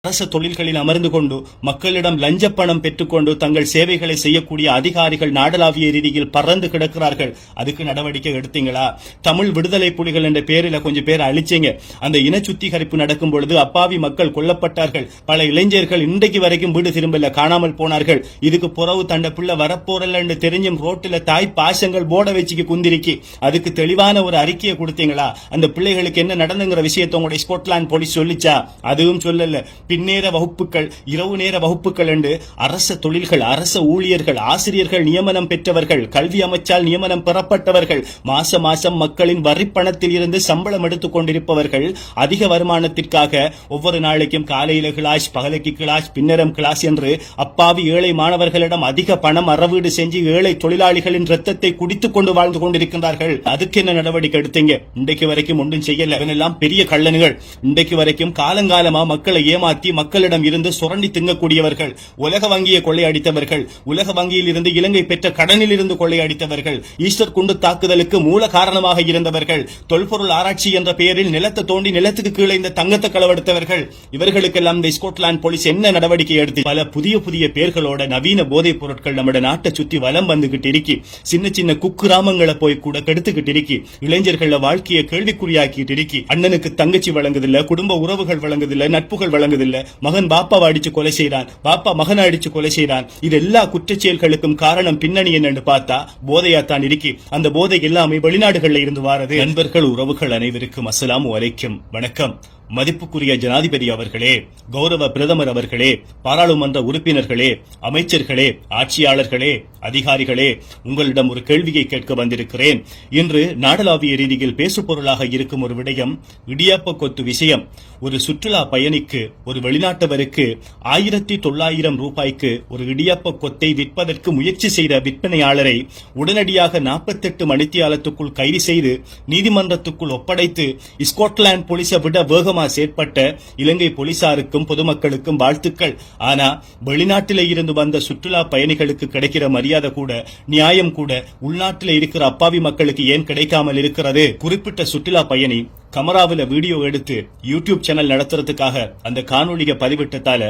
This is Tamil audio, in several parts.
அரச தொழில்களில் அமர்ந்து கொண்டு மக்களிடம் லஞ்ச பணம் பெற்றுக்கொண்டு தங்கள் சேவைகளை செய்யக்கூடிய அதிகாரிகள் நாடளாவிய ரீதியில் பறந்து கிடக்கிறார்கள். அதுக்கு நடவடிக்கை எடுத்தீங்களா? தமிழ் விடுதலை புலிகள் என்ற பேரில் கொஞ்சம் பேர் அழிச்சீங்க. அந்த இன சுத்திகரிப்பு நடக்கும் பொழுது அப்பாவி மக்கள் கொல்லப்பட்டார்கள். பல இளைஞர்கள் இன்றைக்கு வரைக்கும் வீடு திரும்பல, காணாமல் போனார்கள். இதுக்கு புறவு தண்ட பிள்ளை வரப்போறல என்று தெரிஞ்சும் ரோட்டில் தாய் பாசங்கள் போட வச்சுக்கு குந்திரிக்கி அதுக்கு தெளிவான ஒரு அறிக்கையை கொடுத்தீங்களா? அந்த பிள்ளைகளுக்கு என்ன நடந்துங்கிற விஷயத்தை உங்களுடைய ஸ்காட்லாந்து போலீஸ் சொல்லிச்சா? அதுவும் சொல்லல. பின்னேற வகுப்புகள், இரவு நேர வகுப்புகள் என்று அரச தொழில்கள், அரச ஊழியர்கள், ஆசிரியர்கள் நியமனம் பெற்றவர்கள், கல்வி அமைச்சால் நியமனம் பெறப்பட்டவர்கள், மாசம் மக்களின் வரிப்பணத்தில் இருந்து சம்பளம் எடுத்துக் கொண்டிருப்பவர்கள் அதிக வருமானத்திற்காக ஒவ்வொரு நாளைக்கும் காலையில கிளாஸ், பகலைக்கு கிளாஸ், பின்னரம் கிளாஸ் என்று அப்பாவி ஏழை மாணவர்களிடம் அதிக பணம் அறவீடு செஞ்சு ஏழை தொழிலாளிகளின் ரத்தத்தை குடித்துக் கொண்டு வாழ்ந்து கொண்டிருக்கிறார்கள். அதுக்கு என்ன நடவடிக்கை எடுத்தீங்க? இன்றைக்கு வரைக்கும் ஒன்றும் செய்யல. இவனெல்லாம் பெரிய கள்ளனுகள். இன்றைக்கு வரைக்கும் காலங்காலமா மக்களை ஏமாத்தி மக்களிடம் இருந்து சுரண்டி திங்கக்கூடியவர்கள், உலக வங்கியை கொள்ளையடித்தவர்கள், உலக வங்கியில் இருந்து இலங்கை பெற்ற கடனில் இருந்து கொள்ளையடித்தவர்கள், ஈஸ்டர் குண்டு தாக்குதலுக்கு மூல காரணமாக இருந்தவர்கள், தொல்பொருள் ஆராய்ச்சி என்ற பெயரில் நிலத்தை தோண்டி நிலத்துக்கு கீழே இந்த தங்கத்தை களவெடுத்தவர்கள். இவர்களுக்கெல்லாம் இந்த ஸ்காட்லாந்து போலீஸ் என்ன நடவடிக்கை எடுத்து பல புதிய புதிய பேர்களோட நவீன போதைப் பொருட்கள் நம்ம நாட்டை சுத்தி வலம் வந்துகிட்டு இருக்கி, சின்ன சின்ன குக்கிராமங்களை போய் கூட கெடுத்துக்கிட்டு இருக்கி, இளைஞர்கள வாழ்க்கையை கேள்விக்குறியாக்கிட்டு இருக்கி, அண்ணனுக்கு தங்கச்சி வழங்குதில்ல, குடும்ப உறவுகள் வழங்குதில்ல, நட்புகள் வழங்குதில்ல, மகன் பாப்பாவை அடிச்சு கொலை செய்யறான், பாப்பா மகனை அடிச்சு கொலை செய்யறான். இது எல்லா குற்றச்செயல்களுக்கும் காரணம் பின்னணி என்னன்னு பார்த்தா போதையாத்தான் இருக்கி. அந்த போதை எல்லாமே வெளிநாடுகள்ல இருந்து வாரது. நண்பர்கள், உறவுகள் அனைவருக்கும் அஸ்ஸலாமு அலைக்கும், வணக்கம். மதிப்புக்குரிய ஜனாதிபதி அவர்களே, கௌரவ பிரதமர் அவர்களே, பாராளுமன்ற உறுப்பினர்களே, அமைச்சர்களே, ஆட்சியாளர்களே, அதிகாரிகளே, உங்களிடம் ஒரு கேள்வியை கேட்க வந்திருக்கிறேன். இன்று நாடளாவிய ரீதியில் பேசுபொருளாக இருக்கும் ஒரு விடயம் இடியாப்ப கொத்து விஷயம். ஒரு சுற்றுலா பயணிக்கு, ஒரு வெளிநாட்டவருக்கு 1900 ரூபாய்க்கு ஒரு இடியாப்ப கொத்தை விற்பதற்கு முயற்சி செய்த விற்பனையாளரை உடனடியாக 48 மணித்தியாலத்துக்குள் கைது செய்து நீதிமன்றத்துக்குள் ஒப்படைத்து ஸ்காட்லாந்து போலீஸை விட வேகமாக செயற்பட்ட இலங்கை போலீசாருக்கும் பொதுமக்களுக்கும் வாழ்த்துக்கள். ஆனா வெளிநாட்டில இருந்து வந்த சுற்றுலா பயணிகளுக்கு கிடைக்கிற மரியாதை கூட, நியாயம் கூட உள்நாட்டில இருக்கிற அப்பாவி மக்களுக்கு ஏன் கிடைக்காமல் இருக்கிறது? குறிப்பிட்ட சுற்றுலா பயணி கமராவில் வீடியோ எடுத்து யூடியூப் சேனல் நடத்துறதுக்காக அந்த காணொலியை பதிவிட்டதால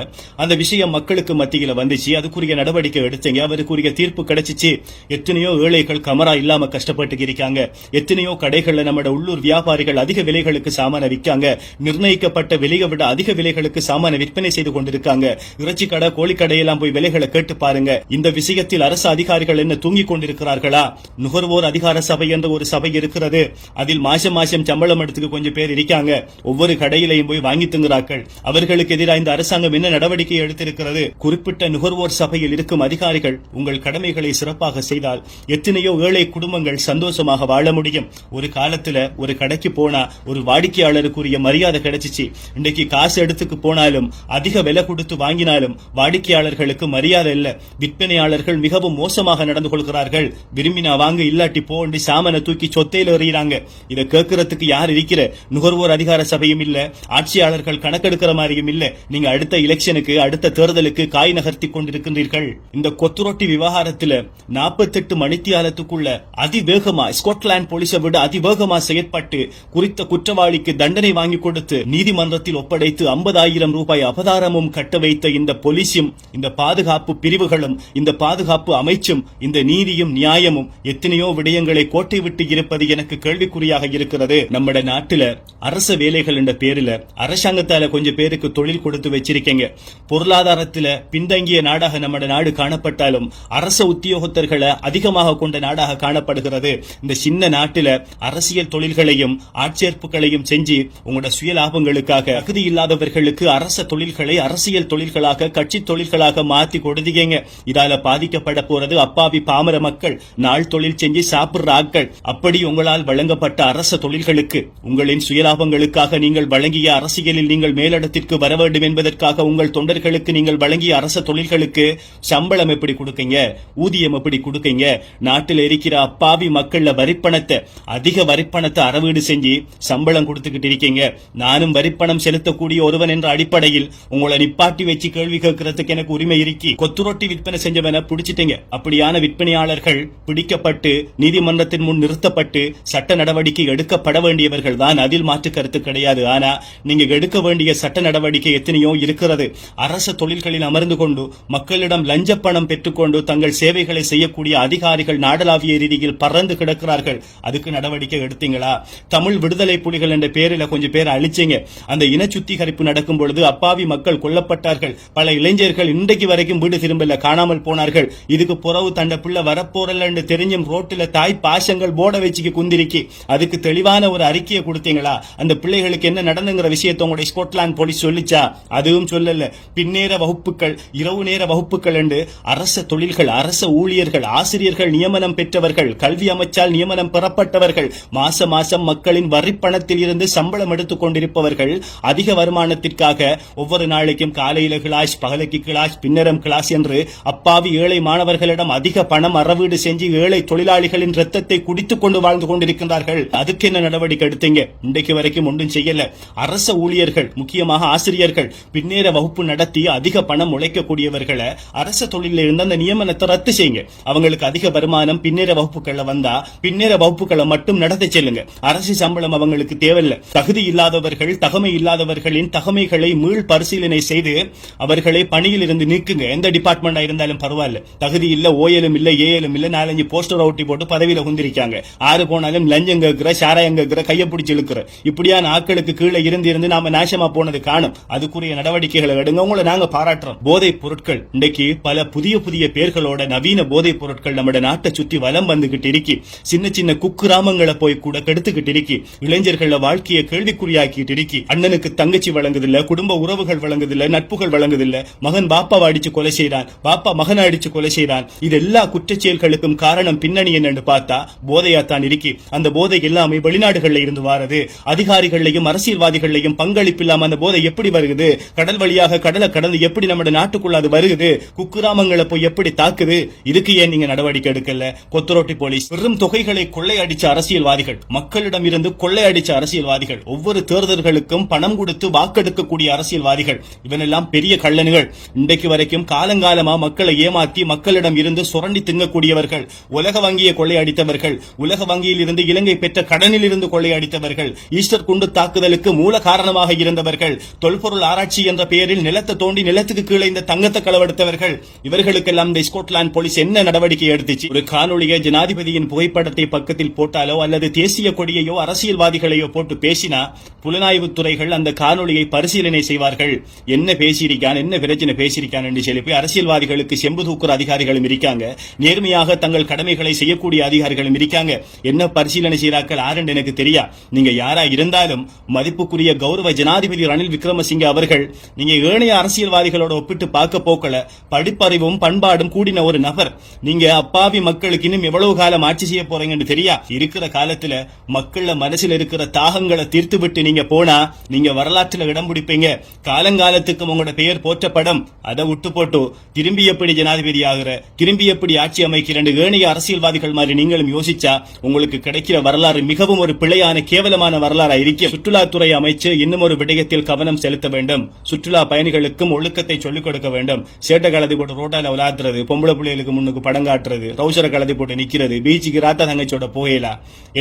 அந்த விஷயம் மக்களுக்கு மத்தியில வந்துச்சு. அதுக்குரிய நடவடிக்கை எடுத்தீங்க, அவருக்குரிய தீர்ப்பு கிடைச்சிச்சு. எத்தனையோ ஏழைகள் கமரா இல்லாம கஷ்டப்பட்டு இருக்காங்க. எத்தனையோ கடைகள்ல நம்ம உள்ளூர் வியாபாரிகள் அதிக விலைகளுக்கு சாமான விற்காங்க. நிர்ணயிக்கப்பட்ட விலையை விட அதிக விலைகளுக்கு சாமான விற்பனை செய்து கொண்டிருக்காங்க. இறைச்சி கடை, கோழி கடையெல்லாம் போய் விலைகளை கேட்டு பாருங்க. இந்த விஷயத்தில் அரசு அதிகாரிகள் என்ன தூங்கிக் கொண்டிருக்கிறார்களா? நுகர்வோர் அதிகார சபை என்ற ஒரு சபை இருக்கிறது. அதில் மாசம் சம்பளம் எடுத்துக்க கொஞ்சம் பேர் இருக்காங்க. ஒவ்வொரு கடையிலையும் போய் வாங்கி தங்குறார்கள். அவர்களுக்கு எதிராக இந்த அரசாங்கம் என்ன நடவடிக்கை எடுத்திருக்கிறது? குறிப்பிட்ட நுகர்வோர் சபையில் இருக்கும் அதிகாரிகள் உங்கள் கடமைகளை சிறப்பாக செய்தால் எத்தனையோ ஏழை குடும்பங்கள் சந்தோஷமாக வாழ முடியும். ஒரு காலத்துல ஒரு கடைக்கு போனா ஒரு வாடிக்கையாளருக்குரிய மரியாதை கிடைச்சிச்சு. இன்றைக்கு காசு எடுத்துக்கு போனாலும், அதிக விலை கொடுத்து வாங்கினாலும் வாடிக்கையாளர்களுக்கு மரியாதை இல்ல. விற்பனையாளர்கள் மிகவும் மோசமாக நடந்து கொள்கிறார்கள். விரும்பினா வாங்க, இல்லாட்டி போண்டி சாமனை தூக்கி சொத்தையில எறிகிறாங்க. இதை கேட்கறதுக்கு யார் இருக்கிற? நுகர்வோர் அதிகார சபையும் இல்ல, ஆட்சியாளர்கள் கணக்கெடுக்கிற மாதிரியும் இல்ல. நீங்க அடுத்த எலெக்ஷனுக்கு, அடுத்த தேர்தலுக்கு காய் நகர்த்தி கொண்டிருக்கின்றீர்கள். இந்த கொத்துரொட்டி விவகாரத்தில் 48 மணித்தியாலத்துக்குள்ள அதிவேகமா ஸ்காட்லாந்து போலீஸை விட அதிவேகமா செயற்பட்டு குறித்த குற்றவாளிக்கு தண்டனை வாங்கி கொடுத்து நீதிமன்றத்தில் ஒப்படைத்து 50,000 ரூபாய் அபதாரமும் கட்ட வைத்த இந்த போலீஸும், இந்த பாதுகாப்பு பிரிவுகளும், இந்த பாதுகாப்பு அமைச்சும், இந்த நீதியும் நியாயமும் எத்தனையோ விடயங்களை கோட்டை விட்டு இருப்பது எனக்கு கேள்விக்குறியாக இருக்கிறது. நம்முடைய நாட்டில அரச வேலைகள் என்ற பேரில் அரசாங்கத்தால கொஞ்சம் பேருக்கு தொழில் கொடுத்து வச்சிருக்கீங்க. பொருளாதாரத்தில் பின்தங்கிய நாடாக நம்ம நாடு காணப்பட்டாலும் அரச உத்தியோகத்தர்களை அதிகமாக கொண்ட நாடாக காணப்படுகிறது. இந்த சின்ன நாட்டில அரசியல் தொழில்களையும் ஆட்சேர்ப்புகளையும் செஞ்சு உங்களோட சுய லாபங்களுக்காக தகுதி இல்லாதவர்களுக்கு அரச தொழில்களை அரசியல் தொழில்களாக, கட்சி தொழில்களாக மாத்தி கொடுத்தீங்க. இதால பாதிக்கப்பட போறது அப்பாவி பாமர மக்கள், நாள் தொழில் செஞ்சு சாப்பிடுற ஆட்கள். அப்படி உங்களால் வழங்கப்பட்ட அரச தொழில்களுக்கு, உங்களின் சுயலாபங்களுக்காக நீங்கள் வழங்கிய அரசியலில் நீங்கள் மேலிடத்திற்கு வர வேண்டும் என்பதற்காக உங்கள் தொண்டர்களுக்கு நீங்கள் வழங்கிய அரச தொழில்களுக்கு சம்பளம் எப்படி கொடுக்கீங்க? ஊதியம் எப்படி கொடுக்கீங்க? நாட்டில் இருக்கிற அப்பாவி மக்கள்ல வரிப்பணத்தை, அதிக வரிப்பணத்தை அறவீடு செஞ்சு சம்பளம் கொடுத்துக்கிட்டு இருக்கீங்க. நானும் வரிப்பணம் செலுத்தக்கூடிய ஒருவன் என்ற அடிப்படையில் உங்களை நிப்பாட்டி வச்சு கேள்வி கேட்கறதுக்கு எனக்கு உரிமை இருக்கி. கொத்துரொட்டி விற்பனை செஞ்சவன பிடிச்சிட்டீங்க. அப்படியான விற்பனையாளர்கள் பிடிக்கப்பட்டு நீதிமன்றத்தின் முன் நிறுத்தப்பட்டு சட்ட நடவடிக்கை எடுக்கப்பட வேண்டியவர்கள் உண்மைதான், அதில் மாற்று கருத்து கிடையாது. ஆனா நீங்க எடுக்க வேண்டிய சட்ட நடவடிக்கை எத்தனையோ இருக்கிறது. அரசு தொழில்களில் அமர்ந்து கொண்டு மக்களிடம் லஞ்ச பணம் பெற்றுக்கொண்டு தங்கள் சேவைகளை செய்யக்கூடிய அதிகாரிகள் நாடளாவிய ரீதியில் பறந்து கிடக்கிறார்கள். அதுக்கு நடவடிக்கை எடுத்தீங்களா? தமிழ் விடுதலை புலிகள் என்ற பேரில் கொஞ்சம் பேர் அழிச்சீங்க. அந்த இன சுத்திகரிப்பு நடக்கும் பொழுது அப்பாவி மக்கள் கொல்லப்பட்டார்கள். பல இளைஞர்கள் இன்றைக்கு வரைக்கும் வீடு திரும்பல, காணாமல் போனார்கள். இதுக்கு புறவு தண்ட பிள்ளை வரப்போறல என்று தெரிஞ்சும் ரோட்டில் தாய் பாசங்கள் போட வச்சுக்கு குந்திருக்கி அதுக்கு தெளிவான ஒரு அறிக்கையை கொடுத்தீங்களா? அந்த பிள்ளைகளுக்கு என்ன நடந்துங்கிற விஷயத்தை உங்களுடைய ஸ்காட்லாந்து போலீஸ் சொல்லிச்சா? அதுவும் சொல்லல. பின்னேற வகுப்புகள், இரவு நேர வகுப்புகள் என்று அரச தொழில்கள், அரச ஊழியர்கள், ஆசிரியர்கள் நியமனம் பெற்றவர்கள், கல்வி அமைச்சால் நியமனம் பெறப்பட்டவர்கள், மாசம் மக்களின் வரிப்பணத்தில் இருந்து சம்பளம் எடுத்துக் கொண்டிருப்பவர்கள் அதிக வருமானத்திற்காக ஒவ்வொரு நாளைக்கும் காலையில கிளாஸ், பகலைக்கு கிளாஸ், பின்னரம் கிளாஸ் என்று அப்பாவி ஏழை மாணவர்களிடம் அதிக பணம் அறவீடு செஞ்சு ஏழை தொழிலாளிகளின் ரத்தத்தை குடித்துக் கொண்டு வாழ்ந்து கொண்டிருக்கிறார்கள். அதுக்கு என்ன நடவடிக்கை எடுத்தீங்க? இன்றைக்கு வரைக்கும் ஒன்றும் செய்யல. அரச ஊழியர்கள், முக்கியமாக ஆசிரியர்கள் பின்னேற வகுப்பு நடத்தி அதிக பணம் உழைக்கக்கூடியவர்களை அரச தொழிலில் இருந்து அந்த நியமனத்தை ரத்து செய்யுங்க. அவங்களுக்கு அதிக வருமானம் பின்னேற வகுப்புகளை வந்தா பின்னேற வகுப்புகளை மட்டும் நடத்த செல்லுங்க. அரசு சம்பளம் அவங்களுக்கு தேவையில்லை. தகுதி இல்லாதவர்கள், தகமை இல்லாதவர்களின் தகமைகளை மீள் பரிசீலனை செய்து அவர்களை பணியில் இருந்து நீக்குங்க. எந்த டிபார்ட்மெண்டா இருந்தாலும் பரவாயில்ல. தகுதி இல்ல, ஓயலும் இல்ல, ஏஎலும் இல்ல, 4-5 போஸ்டர் ஒட்டி போட்டு பதவியில குந்திருக்காங்க. ஆறு போனாலும் லஞ்சம் கேட்கிற, சாராயம் கேட்கிற, கையை பிடிச்சி இழுக்கிற இப்படியான ஆட்களுக்கு கீழே இருந்து நாம நாசமா போனது காணும். அதுக்குரிய நடவடிக்கைகளை எடுங்க. உங்களை நாங்க பாராட்டுறோம். போதைப் பொருட்கள் இன்றைக்கு பல புதிய பேர்களோட நவீன போதைப் பொருட்கள் நம்ம நாட்டை சுத்தி வலம் வந்துகிட்டு இருக்கி. சின்ன சின்ன குக்கிராமங்களை போய் கூட கெடுத்துக்கிட்டு இருக்கி. இளைஞர்கள வாழ்க்கையை கேள்விக்குறியாக்கிட்டு இருக்கி. அண்ணனுக்கு தங்கச்சி வழங்குதில்ல, குடும்ப உறவுகள் வழங்குதில்ல, நட்புகள் வழங்குதில்ல. மகன் பாப்பாவை அடிச்சு கொலை செய்யறான், பாப்பா மகனை அடிச்சு கொலை செய்யறான். இது எல்லா குற்றச்செயல்களுக்கும் காரணம் பின்னணி என்னன்னு பார்த்தா போதையாத்தான் இருக்கி. அந்த போதை எல்லாமே வெளிநாடுகள்ல இருந்து வாரது. அதிகாரிகளையும் அரசியல்வாதிகளையும் பங்களிப்பு இல்லாம அந்த போதை எப்படி வருகிறது? கடல் வழியாக கடலை கடந்து எப்படி நம்ம நாட்டுக்குள்ள அது வருகிறது? குக்கிராமங்களை போய் எப்படி தாக்குது? இதுக்கு ஏன் நீங்க நடவடிக்கை எடுக்கல? கொத்தரோட்டி போலீஸ் பெரும் தொகைகளை கொள்ளையடிச்ச அரசியல்வாதிகள், மக்களிடம் இருந்து கொள்ளையடிச்ச அரசியல்வாதிகள், ஒவ்வொரு தேர்தல்களுக்கும் பணம் கொடுத்து வாக்கெடுக்கக்கூடிய அரசியல்வாதிகள், இவனெல்லாம் பெரிய கள்ளனுகள். இன்றைக்கு வரைக்கும் காலங்காலமா மக்களை ஏமாற்றி மக்களிடம் இருந்து சுரண்டி திங்கக்கூடியவர்கள், உலக வங்கியை கொள்ளையடித்தவர்கள், உலக வங்கியில் இருந்து இலங்கை பெற்ற கடனில் இருந்து கொள்ளையடித்தவர்கள், ஈஸ்டர் குண்டு தாக்குதலுக்கு மூல காரணமாக இருந்தவர்கள், தொல்பொருள் ஆராய்ச்சி என்ற பெயரில் நிலத்தை தோண்டி நிலத்துக்கு கீழே இந்த தங்கத்தை களவெடுத்தவர்கள். இவர்களுக்கெல்லாம் இந்த ஸ்காட்லாந்து போலீஸ் என்ன நடவடிக்கை எடுத்துச்சு? ஒரு காணொலியை ஜனாதிபதியின் புகைப்படத்தை பக்கத்தில் போட்டாலோ அல்லது தேசிய கொடியையோ அரசியல்வாதிகளையோ போட்டு பேசினா புலனாய்வு துறைகள் அந்த காணொலியை பரிசீலனை செய்வார்கள். என்ன பேசியிருக்கான், என்ன பிரச்சனை பேசியிருக்கான் என்று சொல்லி போய் அரசியல்வாதிகளுக்கு செம்பு தூக்குற அதிகாரிகளும் இருக்காங்க. நேர்மையாக தங்கள் கடமைகளை செய்யக்கூடிய அதிகாரிகளும் இருக்காங்க. என்ன பரிசீலனை செய்கிறார்கள் ஆரண்டு எனக்கு தெரியா. நீங்க யாரா இருந்தாலும் மதிப்புக்குரிய கௌரவ ஜனாதிபதி ரணில் விக்ரமசிங்கே அவர்கள் நீங்க ஏனைய அரசியல்வாதிகளோட ஒப்பிட்டு பார்க்க போக்கல, படிப்பறிவும் பண்பாடும் கூடின ஒரு நபர். நீங்க அப்பாவி மக்களுக்கு இன்னும் எவ்வளவு காலம் ஆட்சி செய்ய போறீங்கன்னு தெரியா. இருக்கிற காலத்துல மக்கள மனசில் இருக்கிற தாகங்களை தீர்த்து விட்டு நீங்க போனா நீங்க வரலாற்றுல இடம் பிடிப்பீங்க. காலங்காலத்துக்கு உங்களோட பெயர் போற்றப்படும். அதை விட்டு போட்டு திரும்பி எப்படி ஜனாதிபதி ஆகிற, திரும்பி எப்படி ஆட்சி அமைக்கிற ஏனைய அரசியல்வாதிகள் மாதிரி நீங்களும் யோசிச்சா உங்களுக்கு கிடைக்கிற வரலாறு மிகவும் ஒரு பிழையான கேவலமான வரலாறா இருக்கும். சுற்றுலாத்துறை அமைச்சு இன்னும் ஒரு விடயத்தில் கவனம் செலுத்த வேண்டும். சுற்றுலா பயணிகளுக்கும் ஒழுக்கத்தை சொல்லிக் கொடுக்க வேண்டும். சேட்டை கலதி போட்டு ரோட்டால விளாத்துறது, பொம்பளை பிள்ளைகளுக்கு முன்னுக்கு படம் காட்டுறது, ரவுசர கலதி போட்டு நிக்கிறது, பீச்சுக்கு ராத்தா தங்கச்சோட போகலா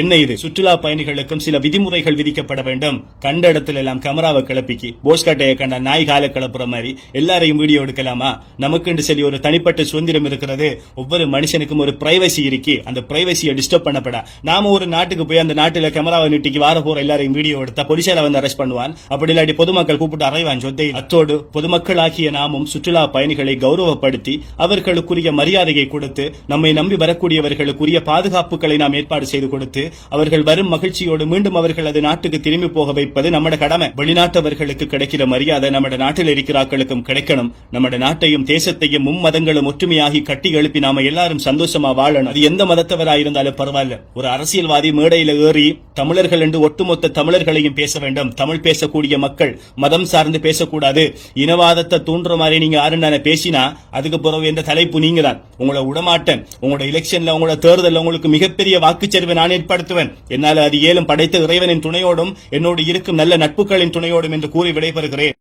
என்ன இது? சுற்றுலா பயணிகளுக்கும் சில விதிமுறைகள் விதிக்கப்பட வேண்டும். கண்ட இடத்துல எல்லாம் கேமராவை கிளப்பிக்கி போஸ்காட்டையை கண்ட நாய் கால கிளப்புற மாதிரி எல்லாரையும் வீடியோ எடுக்கலாமா? நமக்கு சொல்லி ஒரு தனிப்பட்ட சுதந்திரம் இருக்கிறது. ஒவ்வொரு மனுஷனுக்கும் ஒரு பிரைவசி இருக்கு. அந்த பிரைவசியை டிஸ்டர்ப் பண்ணப்பட நாம ஒரு நாட்டுக்கு போய் அந்த நாட்டுல கேமராவை நீட்டிக்கு வார போற எல்லாரையும் வீடியோ எடுத்தா போலீசால வந்து அரெஸ்ட் பண்ணுவான். அப்படி இல்லாட்டி பொதுமக்கள் கூப்பிட்டு அறைவான் சொத்தை. அத்தோடு பொதுமக்கள் ஆகிய நாமும் சுற்றுலா பயணிகளை கௌரவப்படுத்தி அவர்களுக்குரிய மரியாதையை கொடுத்து நம்மை நம்பி வரக்கூடியவர்களுக்குரிய பாதுகாப்புகளை நாம் ஏற்பாடு செய்து கொடுத்து அவர்கள் வரும் மகிழ்ச்சியோடு மீண்டும் அவர்கள் அது நாட்டுக்கு திரும்பி போக வைப்பது நம்மட கடமை. வெளிநாட்டவர்களுக்கு கிடைக்கிற மரியாதை நம்ம நாட்டில் இருக்கிறார்களுக்கும் கிடைக்கணும். நம்ம நாட்டையும் தேசத்தையும் மும்மதங்களும் ஒற்றுமையாகி கட்டி எழுப்பி நாம எல்லாரும் சந்தோஷமா வாழணும். அது எந்த மதத்தவராயிருந்தாலும் பரவாயில்ல. ஒரு அரசியல்வாதி மேடையில ஏறி தமிழர்கள் என்று ஒட்டுமொத்த தமிழர்களையும் பேச வேண்டும். தமிழ் பேசக்கூடிய மக்கள் மதம் சார்ந்து பேசக்கூடாது. இனவாதத்தை தூண்டுற மாதிரி நீங்க யாருன்னு பேசினா அதுக்கு பிறகு எந்த தலைப்பு நீங்க தான். உங்களை விடமாட்டேன். உங்களோட எலெக்ஷன்ல உங்களோட தேர்தல் உங்களுக்கு மிகப்பெரிய வாக்குச்சரிவை நான் ஏற்படுத்துவேன். என்னால் அது ஏலும் படைத்த இறைவனின் துணையோடும் என்னோடு இருக்கும் நல்ல நட்புகளின் துணையோடும் என்று கூறி விடைபெறுகிறேன்.